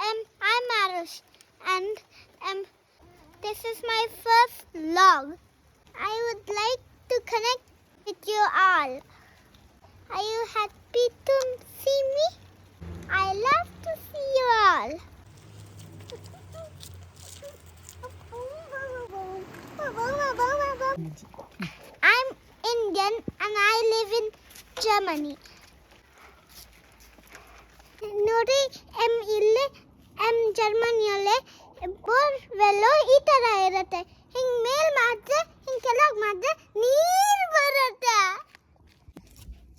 I'm Arush, and this is my first vlog. I would like to connect with you all. Are you happy to see me? I love to see you all. I'm Indian and I live in Germany. ನೋಡಿ ಇಲ್ಲಿ ಜರ್ಮನಿಯಲ್ಲೇ borewell ಈ ಥರ ಇರುತ್ತೆ. ಹಿಂಗೆ ಮೇಲ್ ಮಾಡಿದ್ರೆ ಹಿಂಗೆ ಕೆಳಗೆ ಮಾಡಿದ್ರೆ ನೀರು ಬರುತ್ತೆ.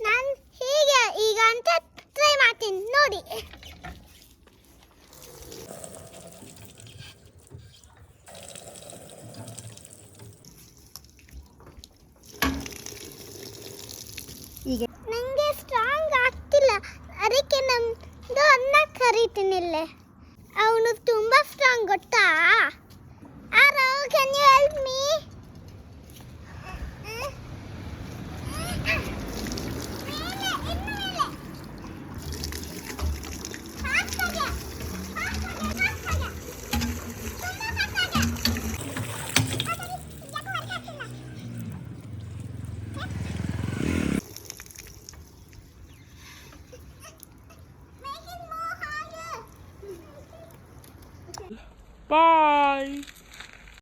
ನಾನು ಹೀಗೆ ಈಗ ಅಂತ ಟ್ರೈ ಮಾಡ್ತೀನಿ ನೋಡಿ. ನನಗೆ ಸ್ಟ್ರಾಂಗ್ ಆಗ್ತಿಲ್ಲ, ಅದಕ್ಕೆ ನಮ್ಮದು ಅನ್ನ ಕರಿತೀನಿ ಇಲ್ಲೇ. ಅವನು ತುಂಬ ಸ್ಟ್ರಾಂಗ್ ಗೊತ್ತಾ? ಆರೋ, can you help me? Bye.